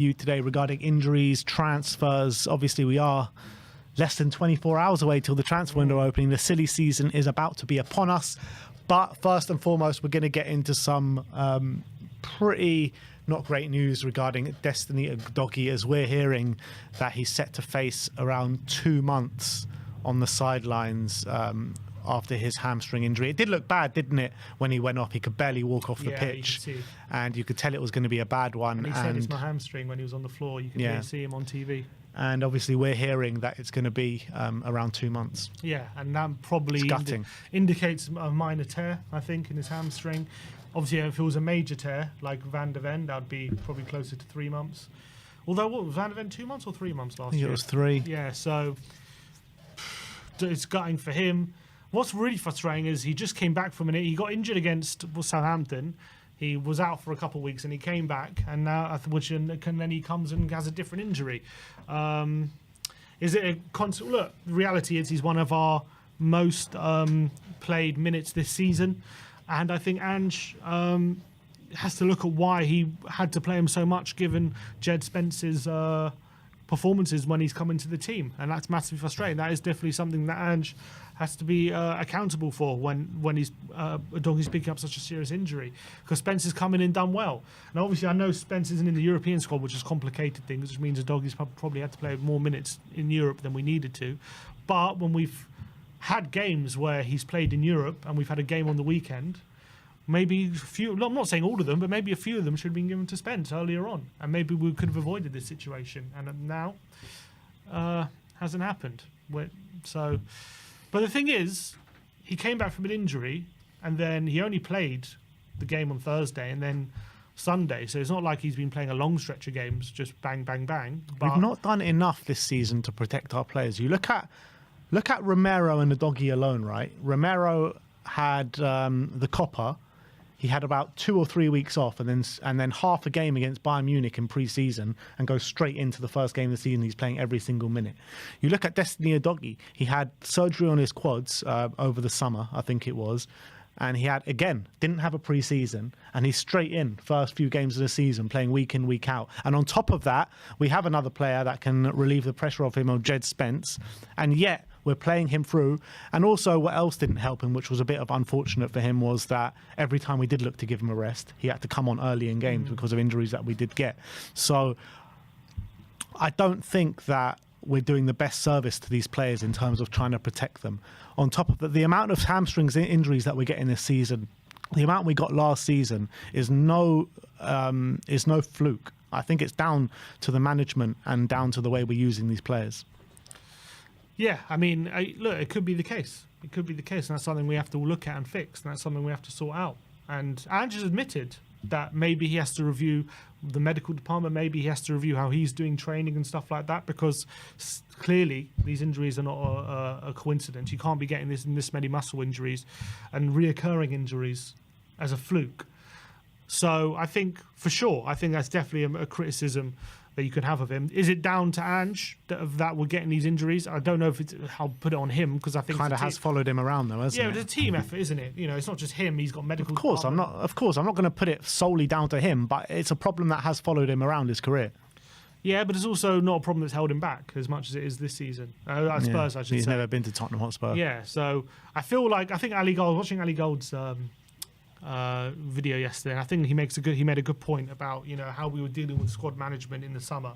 You today regarding injuries, transfers. Obviously, we are less than 24 hours away till the transfer window opening. The silly season is about to be upon us. But first and foremost, we're going to get into some pretty not great news regarding Destiny Udogie, as we're hearing that he's set to face around 2 months on the sidelines after his hamstring injury. It did look bad, didn't it, when he went off? He could barely walk off the pitch, and you could tell it was going to be a bad one. And he said it's my hamstring when he was on the floor. You could see him on TV. And obviously we're hearing that it's going to be around 2 months. Yeah, and that probably indicates a minor tear, I think, in his hamstring. Obviously, if it was a major tear, like Van der Ven, that would be probably closer to 3 months. Although, what was Van der Ven, 2 months or 3 months last year? It was 3. Yeah, so it's gutting for him. What's really frustrating is he just came back from it. He got injured against Southampton. He was out for a couple of weeks and he came back, and now then he comes and has a different injury. Is it a constant? Look, the reality is he's one of our most played minutes this season, and I think Ange has to look at why he had to play him so much, given Jed Spence's performances when he's come into the team, and that's massively frustrating. That is definitely something that Ange has to be accountable for when he's Udogie's picking up such a serious injury, because Spence's come in and done well. And obviously I know Spence isn't in the European squad, which has complicated things, which means Udogie's probably had to play more minutes in Europe than we needed to. But when we've had games where he's played in Europe and we've had a game on the weekend, maybe a few, I'm not saying all of them, but maybe a few of them should have been given to Spence earlier on, and maybe we could have avoided this situation. And now hasn't happened. But the thing is, he came back from an injury, and then he only played the game on Thursday and then Sunday. So it's not like he's been playing a long stretch of games, just bang, bang, bang. But we've not done enough this season to protect our players. You look at Romero and Udogie alone, right? Romero had the Copa. He had about 2 or 3 weeks off, and then half a game against Bayern Munich in pre-season, and goes straight into the first game of the season. He's playing every single minute. You look at Destiny Udogie. He had surgery on his quads over the summer, I think it was, and he didn't have a pre-season, and he's straight in first few games of the season, playing week in, week out. And on top of that, we have another player that can relieve the pressure of him, of Jed Spence, and yet we're playing him through. And also what else didn't help him, which was a bit of unfortunate for him, was that every time we did look to give him a rest, he had to come on early in games because of injuries that we did get. So I don't think that we're doing the best service to these players in terms of trying to protect them. On top of that, the amount of hamstrings injuries that we're getting this season, the amount we got last season, is no fluke. I think it's down to the management and down to the way we're using these players. Yeah, I mean, look, it could be the case. It could be the case, and that's something we have to look at and fix, and that's something we have to sort out. And Ange has admitted that maybe he has to review the medical department, maybe he has to review how he's doing training and stuff like that, because clearly these injuries are not a coincidence. You can't be getting this many muscle injuries and reoccurring injuries as a fluke. So I think, for sure, that's definitely a criticism that you can have of him. Is it down to Ange that we're getting these injuries? I don't know if I'll put it on him, because I think kind of has followed him around though, hasn't it? Yeah, it's a team effort, isn't it? You know, it's not just him. He's got medical. Of course, I'm not going to put it solely down to him, but it's a problem that has followed him around his career. Yeah, but it's also not a problem that's held him back as much as it is this season. Spurs, I should say. He's never been to Tottenham Hotspur. Yeah, so I think Ali Gold, watching Ali Gold's video yesterday, and I think he made a good point about, you know, how we were dealing with squad management in the summer.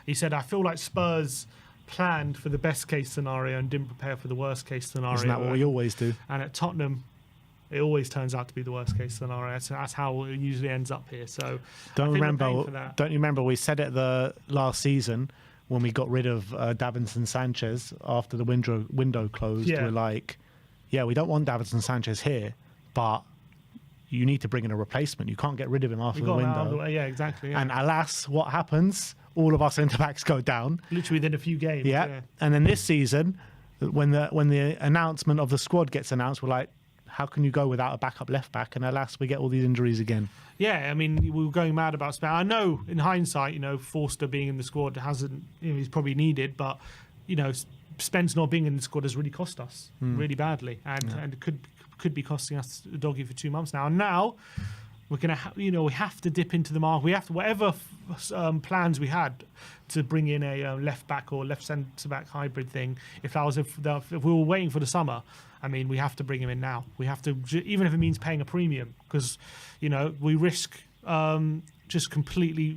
He said, I feel like Spurs planned for the best case scenario and didn't prepare for the worst case scenario. Isn't that what we always do? And at Tottenham, it always turns out to be the worst case scenario. That's how it usually ends up here. So don't you remember we said it the last season when we got rid of Davinson Sanchez after the window closed? We're like, yeah, we don't want Davinson Sanchez here, but you need to bring in a replacement. You can't get rid of him after the window. Yeah, exactly. Yeah. And alas, what happens? All of our centre-backs go down. Literally within a few games. Yeah. And then this season, when the announcement of the squad gets announced, we're like, how can you go without a backup left-back? And alas, we get all these injuries again. Yeah, I mean, we were going mad about Spence. I know, in hindsight, you know, Forster being in the squad he's probably needed, but, you know, Spence not being in the squad has really cost us really badly, and it could be costing us Udogie for 2 months now. And now we're gonna, we have to dip into the market. We have to whatever plans we had to bring in a left back or left centre back hybrid thing. If we were waiting for the summer, I mean, we have to bring him in now. We have to, even if it means paying a premium, because we risk just completely,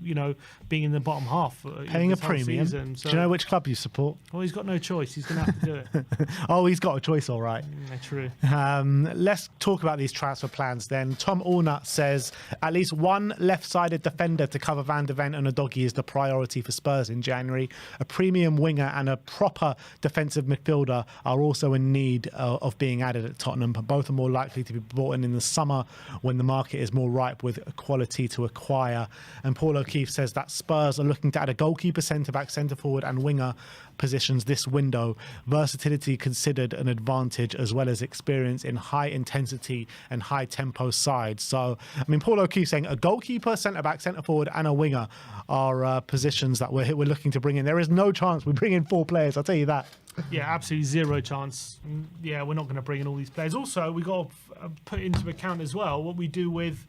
being in the bottom half. Paying a premium. Season, so. Do you know which club you support? Well, he's got no choice. He's going to have to do it. Oh, he's got a choice, all right. True. Let's talk about these transfer plans then. Tom Allnut says at least one left-sided defender to cover Van de Ven and Udogie is the priority for Spurs in January. A premium winger and a proper defensive midfielder are also in need of being added at Tottenham, but both are more likely to be brought in the summer when the market is more ripe with quality to acquire. And Paul O'Keefe says that Spurs are looking to add a goalkeeper, centre-back, centre-forward and winger positions this window. Versatility considered an advantage as well as experience in high-intensity and high-tempo sides. So, I mean, Paul O'Keefe saying a goalkeeper, centre-back, centre-forward and a winger are positions that we're looking to bring in. There is no chance we bring in 4 players, I'll tell you that. Yeah, absolutely zero chance. Yeah, we're not going to bring in all these players. Also, we got to put into account as well what we do with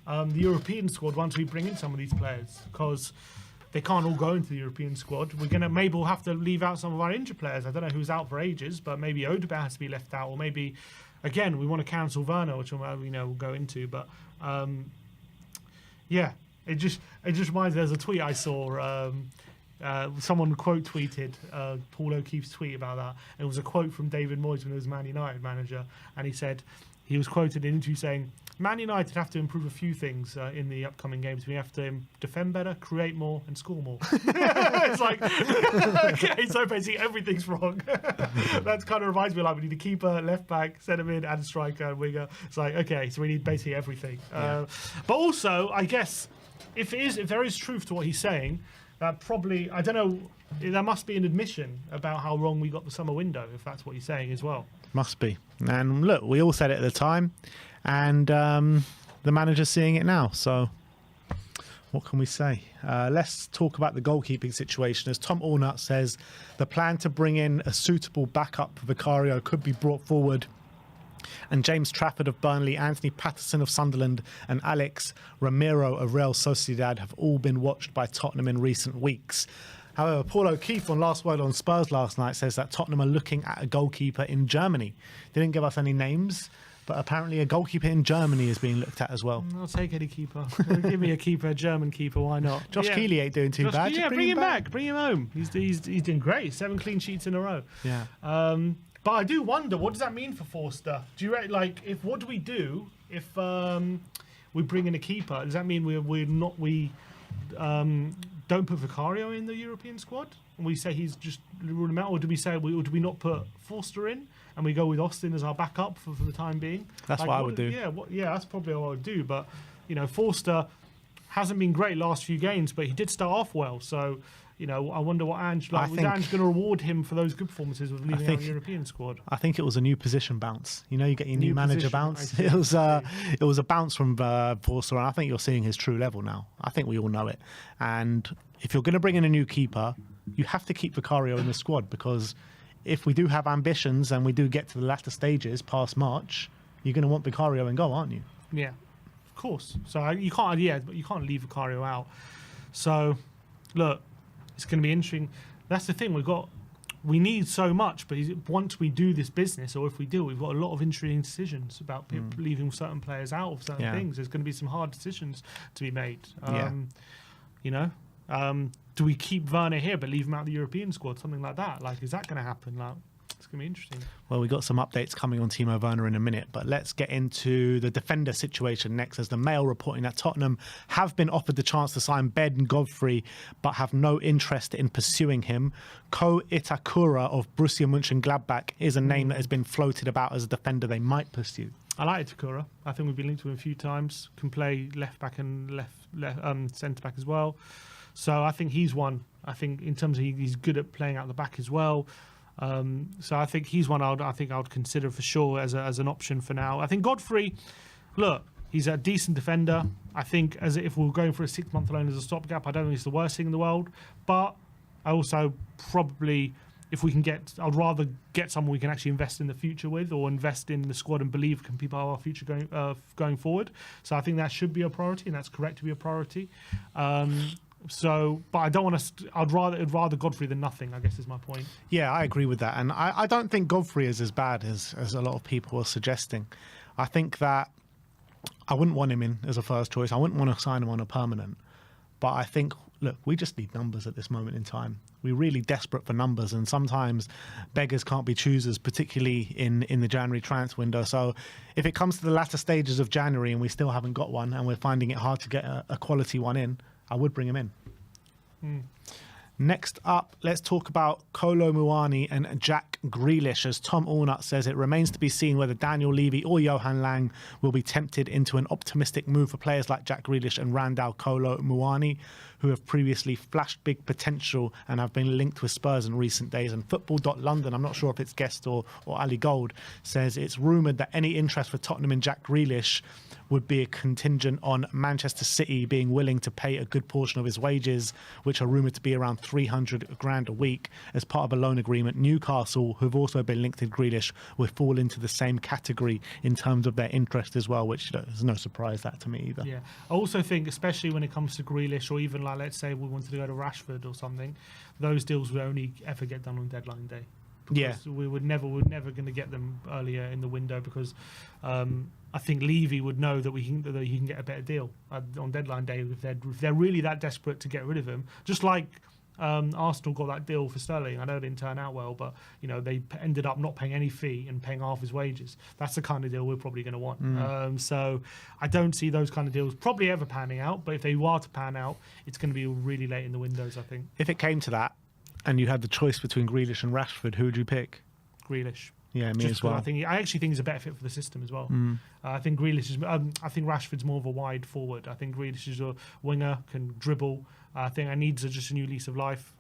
the European squad once we bring in some of these players, because they can't all go into the European squad. Maybe we'll have to leave out some of our injured players. I don't know who's out for ages, but maybe Udogie has to be left out, or maybe again we want to cancel Werner, which we'll go into. But yeah, it just reminds me. There's a tweet I saw. Someone quote tweeted Paul O'Keefe's tweet about that. And it was a quote from David Moyes when he was Man United manager, and he said he was quoted in an interview saying, Man United have to improve a few things in the upcoming games. We have to defend better, create more, and score more. It's like, okay, so basically everything's wrong. That kind of reminds me, like, we need a keeper, left back, centre mid, and a striker, and winger. It's like, okay, so we need basically everything. Yeah. But also, I guess, if there is truth to what he's saying, probably, I don't know, there must be an admission about how wrong we got the summer window, if that's what he's saying as well. Must be. And look, we all said it at the time, and the manager's seeing it now. So what can we say? Let's talk about the goalkeeping situation. As Tom Allnut says, the plan to bring in a suitable backup for Vicario could be brought forward. And James Trafford of Burnley, Anthony Patterson of Sunderland and Alex Ramiro of Real Sociedad have all been watched by Tottenham in recent weeks. However, Paul O'Keefe on Last Word on Spurs last night says that Tottenham are looking at a goalkeeper in Germany. Didn't give us any names, but apparently a goalkeeper in Germany is being looked at as well. I'll take any keeper. Give me a keeper, a German keeper, why not? Josh Keeley ain't doing too bad. Yeah, bring him back. Bring him home. He's doing great. 7 clean sheets in a row. Yeah. But I do wonder, what does that mean for Forster? Do you what do we do if we bring in a keeper? Does that mean we don't put Vicario in the European squad? And we say he's just ruled him out, or do we not put Forster in and we go with Austin as our backup for the time being? That's what I would do. Yeah, that's probably what I would do. But Forster hasn't been great last few games, but he did start off well. So I wonder what Ange was Ange going to reward him for those good performances with leaving out the European squad? I think it was a new position bounce. You get your new manager bounce. It was a bounce from Forster, and I think you're seeing his true level now. I think we all know it. And if you're going to bring in a new keeper, you have to keep Vicario in the squad, because if we do have ambitions and we do get to the latter stages past March, you're going to want Vicario in goal, aren't you? Yeah, of course. So you can't leave Vicario out. So look, it's going to be interesting. That's the thing. We need so much, but once we do this business, or if we do, we've got a lot of interesting decisions about leaving certain players out of certain things. There's going to be some hard decisions to be made. Do we keep Werner here but leave him out of the European squad? Something like that. Is that going to happen? It's going to be interesting. Well, we've got some updates coming on Timo Werner in a minute, but let's get into the defender situation next, as the Mail reporting that Tottenham have been offered the chance to sign Ben Godfrey but have no interest in pursuing him. Ko Itakura of Borussia Mönchengladbach is a name that has been floated about as a defender they might pursue. I like Itakura. I think we've been linked to him a few times. Can play left back and left centre back as well. So I think he's one. I think in terms of he's good at playing out the back as well. So I think he's one I would consider for sure as an option for now. I think Godfrey, look, he's a decent defender. I think if we're going for a 6-month loan as a stopgap, I don't think it's the worst thing in the world. But I also probably if we can I'd rather get someone we can actually invest in the future with, or invest in the squad and believe can be part of our future going forward. So I think that should be a priority, and that's correct to be a priority. But I don't want to. I'd rather Godfrey than nothing, I guess, is my point. Yeah, I agree with that, and I don't think Godfrey is as bad as a lot of people are suggesting. I think that I wouldn't want him in as a first choice. I wouldn't want to sign him on a permanent. But I think, look, we just need numbers at this moment in time. We're really desperate for numbers, and sometimes beggars can't be choosers, particularly in the January transfer window. So if it comes to the latter stages of January and we still haven't got one, and we're finding it hard to get a quality one in, I would bring him in. Next up, let's talk about Kolo Muani and Jack Grealish. As Tom Allnut says, it remains to be seen whether Daniel Levy or Johan Lang will be tempted into an optimistic move for players like Jack Grealish and Randall Kolo Muani, who have previously flashed big potential and have been linked with Spurs in recent days. And Football.London, I'm not sure if it's Guest or Ali Gold, says it's rumoured that any interest for Tottenham in Jack Grealish would be a contingent on Manchester City being willing to pay a good portion of his wages, which are rumoured to be around 300 grand a week as part of a loan agreement. Newcastle, who've also been linked to Grealish, will fall into the same category in terms of their interest as well, which is no surprise that to me either. Yeah, I also think, especially when it comes to Grealish, or even like, let's say we wanted to go to Rashford or something, those deals would only ever get done on deadline day. Yeah, we're never going to get them earlier in the window, because I think Levy would know that he can get a better deal on deadline day if they're really that desperate to get rid of him. Just like Arsenal got that deal for Sterling. I know it didn't turn out well, but they ended up not paying any fee and paying half his wages. That's the kind of deal we're probably going to want. So I don't see those kind of deals probably ever panning out. But if they are to pan out, it's going to be really late in the windows, I think. if it came to that, and you had the choice between Grealish and Rashford, who would you pick? Grealish. Yeah, me Just as well. I actually think he's a better fit for the system as well. I think Grealish is. I think Rashford's more of a wide forward. I think Grealish is a winger, can dribble. I think I needs just a new lease of life.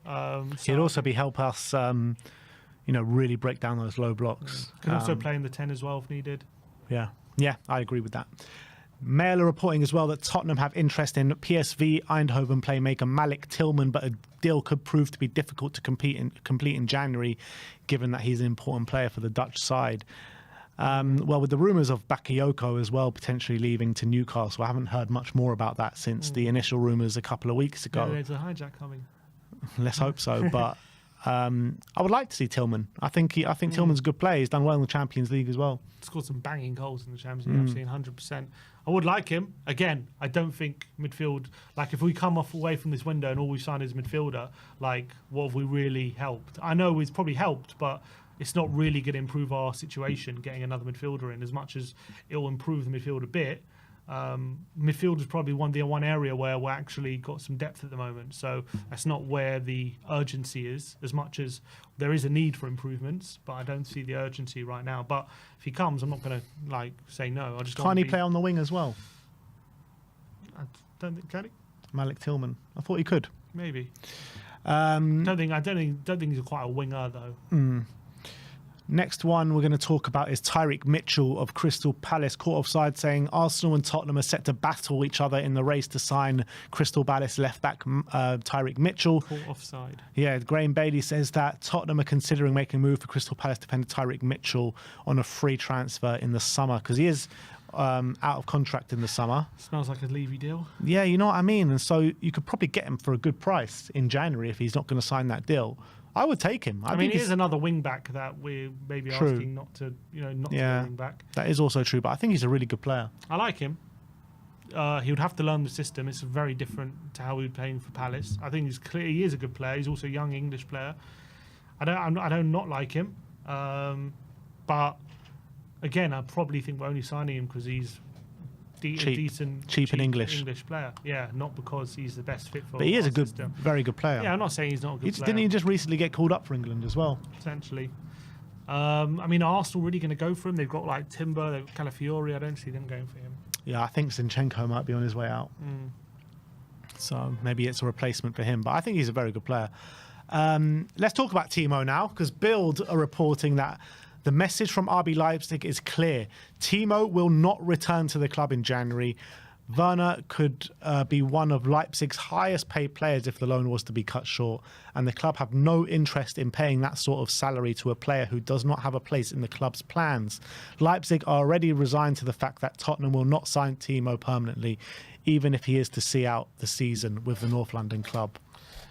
He'd also help us, really break down those low blocks. Can also play in the 10 as well if needed. Yeah, I agree with that. Mail are reporting as well that Tottenham have interest in PSV Eindhoven playmaker Malik Tillman, but a deal could prove to be difficult to complete in January, given that he's an important player for the Dutch side. With the rumours of Bakayoko as well potentially leaving to Newcastle, I haven't heard much more about that since the initial rumours a couple of weeks ago. Yeah, there's a hijack coming. Let's hope so, but I would like to see Tillman. I think Tillman's a good player. He's done well in the Champions League as well. Scored some banging goals in the Champions League. I've seen 100%. I would like him. Again, I don't think midfield, like if we come away from this window and all we signed is midfielder, like what have we really helped? I know it's probably helped, but it's not really going to improve our situation getting another midfielder in, as much as it will improve the midfield a bit. Midfield is probably the one area where we're actually got some depth at the moment, so that's not where the urgency is, as much as there is a need for improvements, but I don't see the urgency right now. But if he comes, I'm not going to say no. I just Can't he play on the wing as well? I don't think, can he? Malik Tillman, I thought he could. Maybe. I don't think he's quite a winger though. Next one we're going to talk about is Tyreek Mitchell of Crystal Palace, caught offside, saying Arsenal and Tottenham are set to battle each other in the race to sign Crystal Palace left-back Tyreek Mitchell. Caught offside. Yeah, Graham Bailey says that Tottenham are considering making a move for Crystal Palace defender Tyreek Mitchell on a free transfer in the summer, because he is out of contract in the summer. Smells like a Levy deal. Yeah, you know what I mean? And so you could probably get him for a good price in January if he's not going to sign that deal. I would take him. I mean, he is another wing back that we're maybe asking not to be a wing back. That is also true, but I think he's a really good player. I like him. He would have to learn the system. It's very different to how he was playing for Palace. I think he is a good player. He's also a young English player. I don't not like him, but again, I probably think we're only signing him because he's cheap and English player. Yeah, not because he's the best fit for. But he is a good, system. very good player. Yeah, I'm not saying he's not a good player. Didn't he just recently get called up for England as well? Potentially. I mean, are Arsenal really going to go for him? They've got like Timber, they've got Calafiori. I don't see them going for him. Yeah, I think Zinchenko might be on his way out. So maybe it's a replacement for him. But I think he's a very good player. Let's talk about Timo now, because Bild are reporting that the message from RB Leipzig is clear. Timo will not return to the club in January, Werner could be one of Leipzig's highest paid players if the loan was to be cut short, and the club have no interest in paying that sort of salary to a player who does not have a place in the club's plans. Leipzig are already resigned to the fact that Tottenham will not sign Timo permanently, even if he is to see out the season with the North London club.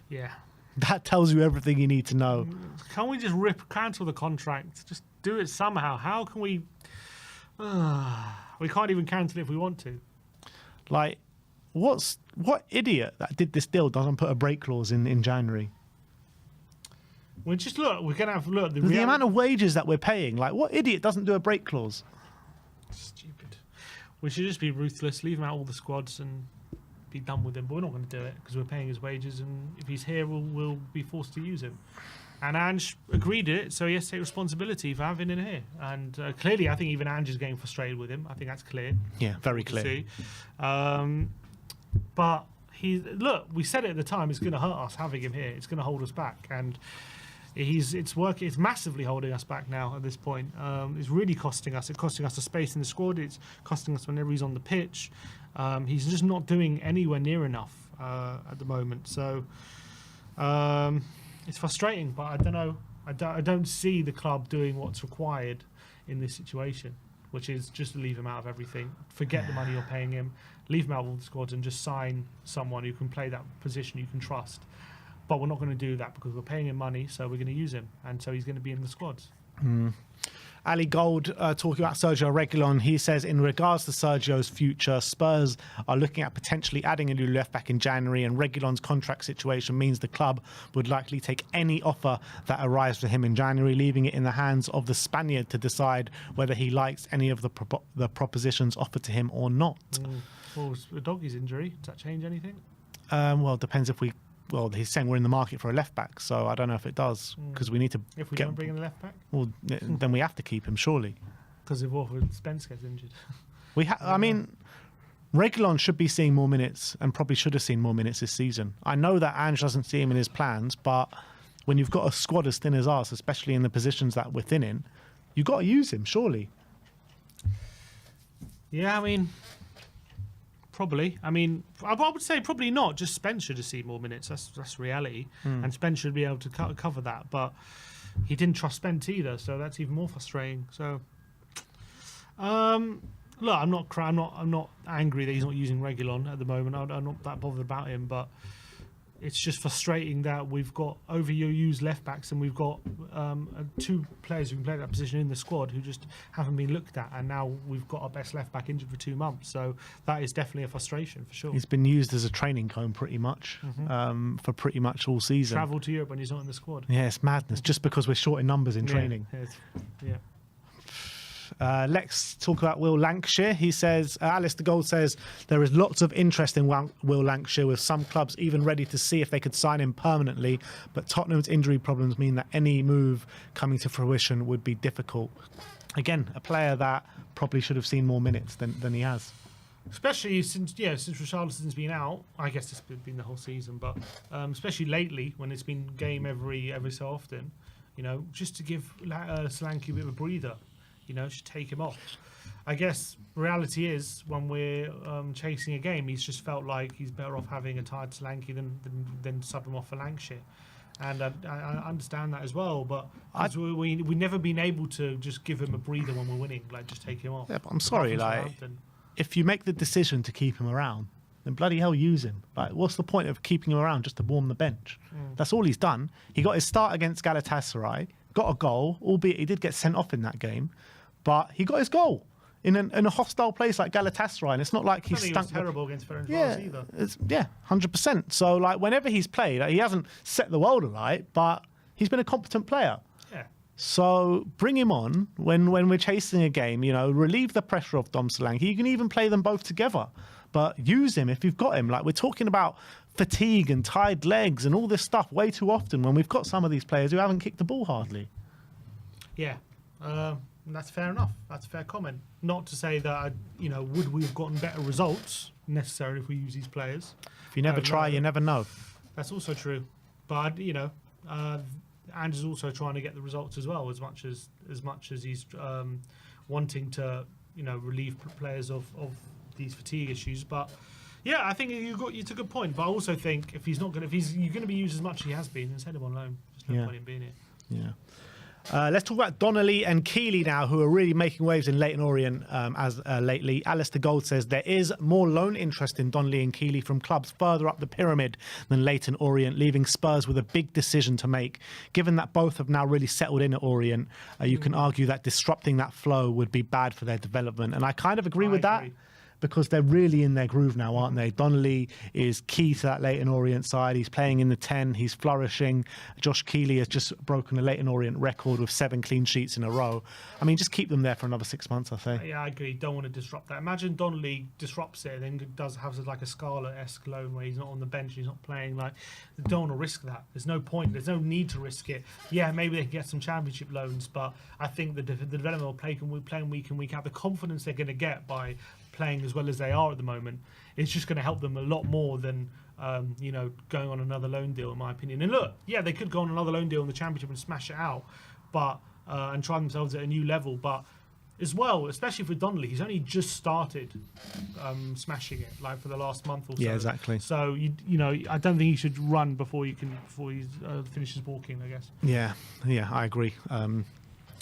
Yeah. That tells you everything you need to know. Can't we just cancel the contract? Just do it somehow. How can we... we can't even cancel it if we want to. Like, what idiot that did this deal doesn't put a break clause in January? Well, just look. We're going to have... Look, The amount of wages that we're paying. Like, what idiot doesn't do a break clause? Stupid. We should just be ruthless, leave him out all the squads and be done with him. But we're not going to do it because we're paying his wages, and if he's here, we'll be forced to use him. And Ange agreed it, so he has to take responsibility for having him here. And clearly, I think even Ange is getting frustrated with him. I think that's clear. Yeah, very clear. See. But look, we said it at the time, it's going to hurt us having him here. It's going to hold us back. And it's massively holding us back now at this point. It's really costing us. It's costing us the space in the squad. It's costing us whenever he's on the pitch. He's just not doing anywhere near enough at the moment. So it's frustrating, but I don't know. I don't see the club doing what's required in this situation, which is just to leave him out of everything. Forget the money you're paying him. Leave him out of all the squads and just sign someone who can play that position you can trust. But we're not going to do that because we're paying him money, so we're going to use him, and so he's going to be in the squads. Ali Gold talking about Sergio Reguilon. He says, in regards to Sergio's future, Spurs are looking at potentially adding a new left back in January, and Reguilon's contract situation means the club would likely take any offer that arrives for him in January, leaving it in the hands of the Spaniard to decide whether he likes any of the propositions offered to him or not. Well, Udogie's injury, does that change anything? Well, it depends if we... Well, he's saying we're in the market for a left back, so I don't know if it does, because we need to... If we don't bring in a left back? Well, then we have to keep him, surely. Because if Spence gets injured. I mean, Reguilon should be seeing more minutes and probably should have seen more minutes this season. I know that Ange doesn't see him in his plans, but when you've got a squad as thin as ours, especially in the positions that we're thin in, you've got to use him, surely. Yeah, I mean... Probably. I mean, I would say probably not. Just Spence should have seen more minutes. That's reality. And Spence should be able to cover that. But he didn't trust Spence either, so that's even more frustrating. So, look, I'm not angry that he's not using Reguilon at the moment. I'm not that bothered about him, but it's just frustrating that we've got overused left backs and we've got two players who can play that position in the squad who just haven't been looked at, and now we've got our best left back injured for 2 months. So that is definitely a frustration for sure. He's been used as a training comb pretty much for pretty much all season. Travel to Europe when he's not in the squad. Yeah, it's madness. Just because we're short in numbers in training. Yeah. Let's talk about Will Lankshear. He says, Alistair Gold says, there is lots of interest in Will Lankshear, with some clubs even ready to see if they could sign him permanently, but Tottenham's injury problems mean that any move coming to fruition would be difficult. Again, a player that probably should have seen more minutes than he has. Especially since Richarlison's been out. I guess it's been the whole season, but especially lately when it's been game every so often, just to give Solanke a bit of a breather. Just take him off. I guess reality is when we're chasing a game, he's just felt like he's better off having a tired Solanke than sub him off for Lankshear. And I understand that as well, but we've never been able to just give him a breather when we're winning, like just take him off. Yeah, but I'm sorry, if you make the decision to keep him around, then bloody hell use him. Like, what's the point of keeping him around just to warm the bench? That's all he's done. He got his start against Galatasaray, got a goal, albeit he did get sent off in that game, but he got his goal in a hostile place like Galatasaray, and it's not like he's stunk. He was terrible against Ferencváros either. 100%. So, whenever he's played, he hasn't set the world alight, but he's been a competent player. Yeah. So bring him on when we're chasing a game, relieve the pressure of Dom Solanke. You can even play them both together, but use him if you've got him. We're talking about fatigue and tired legs and all this stuff way too often when we've got some of these players who haven't kicked the ball hardly. Yeah. That's fair enough. That's a fair comment. Not to say that, would we have gotten better results necessarily if we use these players. If you never try, you never know. That's also true. But, and is also trying to get the results as well, as much as he's wanting to, relieve players of these fatigue issues. But yeah, I think it's a good point. But I also think if you're going to be used as much as he has been, then send him on loan. There's no point in being here. Yeah. Let's talk about Donnelly and Keeley now, who are really making waves in Leyton Orient lately. Alistair Gold says there is more loan interest in Donnelly and Keeley from clubs further up the pyramid than Leyton Orient, leaving Spurs with a big decision to make. Given that both have now really settled in at Orient, you can argue that disrupting that flow would be bad for their development. And I kind of agree with that. Because they're really in their groove now, aren't they? Donnelly is key to that Leyton Orient side. He's playing in the 10. He's flourishing. Josh Keeley has just broken a Leyton Orient record with 7 clean sheets in a row. I mean, just keep them there for another 6 months, I say. Yeah, I agree. Don't want to disrupt that. Imagine Donnelly disrupts it and then has like a Scarlett-esque loan where he's not on the bench, he's not playing. Like, they don't want to risk that. There's no point. There's no need to risk it. Yeah, maybe they can get some championship loans, but I think the development will play playing week in, week out. The confidence they're going to get by playing as well as they are at the moment, it's just going to help them a lot more than going on another loan deal, in my opinion. And look, yeah, they could go on another loan deal in the Championship and smash it out, but and try themselves at a new level. But as well, especially for Donnelly, he's only just started smashing it, like for the last month or so. Yeah, exactly. So I don't think he should run before he finishes walking, I guess. Yeah, I agree.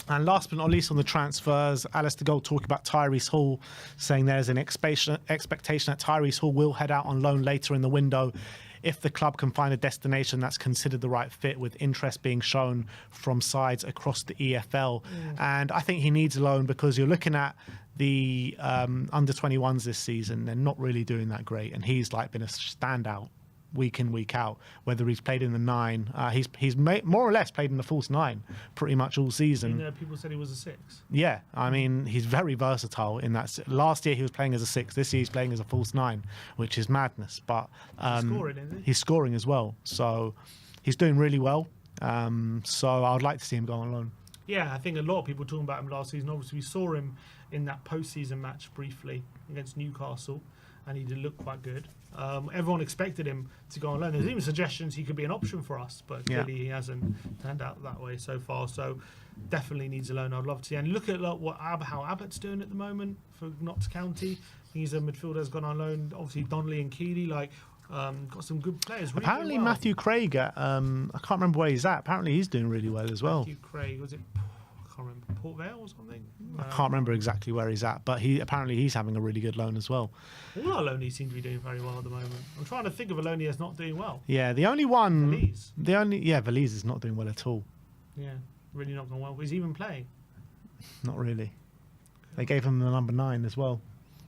And last but not least on the transfers, Alistair Gold talking about Tyrese Hall, saying there's an expectation that Tyrese Hall will head out on loan later in the window if the club can find a destination that's considered the right fit, with interest being shown from sides across the EFL. And I think he needs a loan because you're looking at the under 21s this season. They're not really doing that great. And he's like been a standout week in, week out, whether he's played in the 9. He's more or less played in the false 9 pretty much all season. People said he was a 6. Yeah, I mean, he's very versatile in that. Last year he was playing as a 6. This year he's playing as a false 9, which is madness. But he's scoring, isn't he? He's scoring as well. So he's doing really well. So I would like to see him go on loan. Yeah, I think a lot of people talking about him last season. Obviously, we saw him in that postseason match briefly against Newcastle, and he did look quite good. Everyone expected him to go on loan. There's even suggestions he could be an option for us, but clearly he hasn't turned out that way so far. So definitely needs a loan. I'd love to see. And look at how Abbott's doing at the moment for Notts County. He's a midfielder that's gone on loan. Obviously Donnelly and Keeley, got some good players. Really Apparently Matthew Craig, I can't remember where he's at. Apparently he's doing really well as well. Matthew Craig, was it? I can't remember, Port Vale or something. I can't remember exactly where he's at, but he's having a really good loan as well. All our loanies seem to be doing very well at the moment. I'm trying to think of a loanee that's not doing well. Yeah, the only one. Valise. Valise is not doing well at all. Yeah, really not going well. Is he even playing? Not really. They gave him the number 9 as well.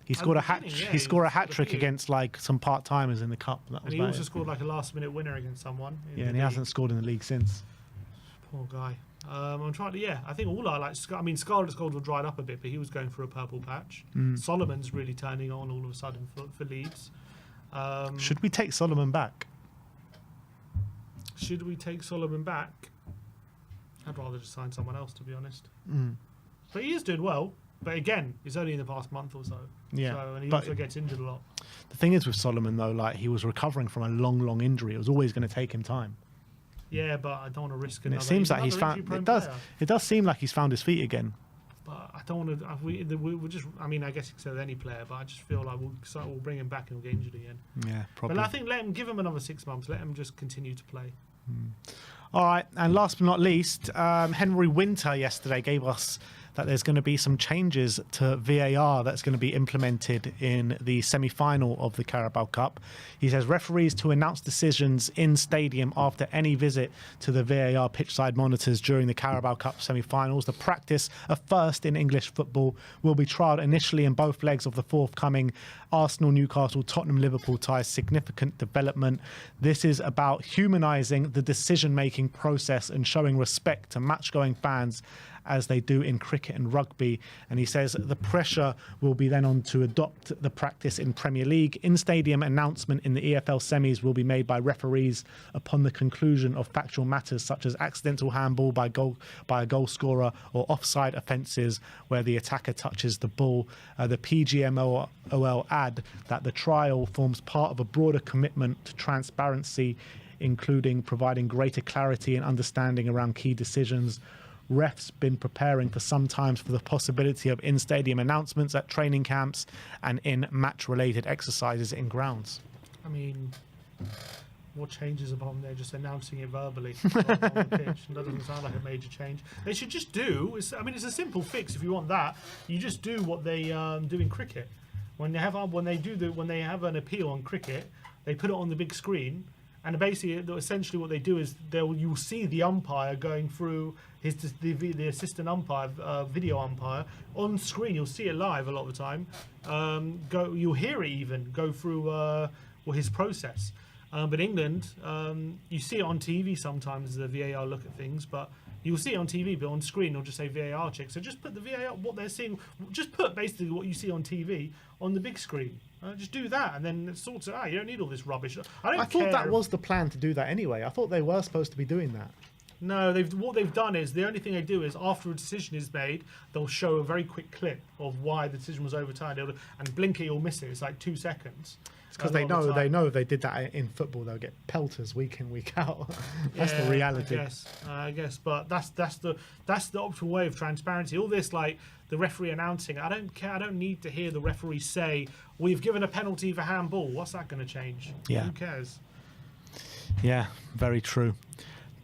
He scored a hat. He scored a hat trick against some part timers in the cup. That was and he also scored a last minute winner against someone. Yeah, and he hasn't scored in the league since. Poor guy. I'm trying to. Yeah, I think all our Scarlett's goals were dried up a bit, but he was going for a purple patch. Solomon's really turning on all of a sudden for Leeds. Should we take Solomon back? Should we take Solomon back? I'd rather just sign someone else, to be honest. But he is doing well. But again, it's only in the past month or so. Yeah. And he also gets injured a lot. The thing is with Solomon, though, he was recovering from a long injury. It was always going to take him time. Yeah, but I don't want to risk another. And it seems like he's found. It does seem like he's found his feet again. But I don't want to. We'll just. I mean, I guess you could say with any player, but I just feel like we'll bring him back and he'll get injured again. Yeah, probably. But I think give him another 6 months. Let him just continue to play. All right, and last but not least, Henry Winter yesterday gave us that there's going to be some changes to VAR that's going to be implemented in the semi-final of the Carabao Cup. He says referees to announce decisions in stadium after any visit to the VAR pitchside monitors during the Carabao Cup semi-finals. The practice, a first in English football, will be trialled initially in both legs of the forthcoming Arsenal, Newcastle, Tottenham, Liverpool ties. Significant development. This is about humanising the decision-making process and showing respect to match-going fans as they do in cricket and rugby. And he says the pressure will be then on to adopt the practice in Premier League. In-stadium announcement in the EFL semis will be made by referees upon the conclusion of factual matters such as accidental handball by a goal scorer or offside offences where the attacker touches the ball. The PGMOL add that the trial forms part of a broader commitment to transparency, including providing greater clarity and understanding around key decisions. refs been preparing for some time for the possibility of in-stadium announcements at training camps and in match-related exercises in grounds. I mean, what changes upon there? Just announcing it verbally on the pitch. That doesn't sound like a major change. They should just do. It's a simple fix. If you want that, you just do what they do in cricket. When they have an appeal on cricket, they put it on the big screen, and basically, essentially, what they do is you'll see the umpire going through the assistant umpire, video umpire on screen. You'll see it live a lot of the time. You'll hear it even go through his process. But England, you see it on TV sometimes, the VAR look at things, but you'll see it on TV, but on screen it'll just say VAR check. So just put the VAR, what they're seeing, just put basically what you see on TV on the big screen. Just do that, and then it sorts it out. You don't need all this rubbish. I thought that was the plan to do that anyway. I thought they were supposed to be doing that. No, what they've done is, the only thing they do is after a decision is made, they'll show a very quick clip of why the decision was overturned, and blink it, you'll miss it. It's like 2 seconds. Because they know if they did that in football, they'll get pelters week in, week out. That's the reality. I guess, but that's the optimal way of transparency. All this, like the referee announcing, I don't care. I don't need to hear the referee say, "We've given a penalty for handball." What's that going to change? Yeah. Who cares? Yeah, very true.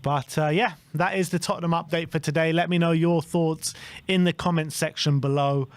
But yeah, that is the Tottenham update for today. Let me know your thoughts in the comments section below.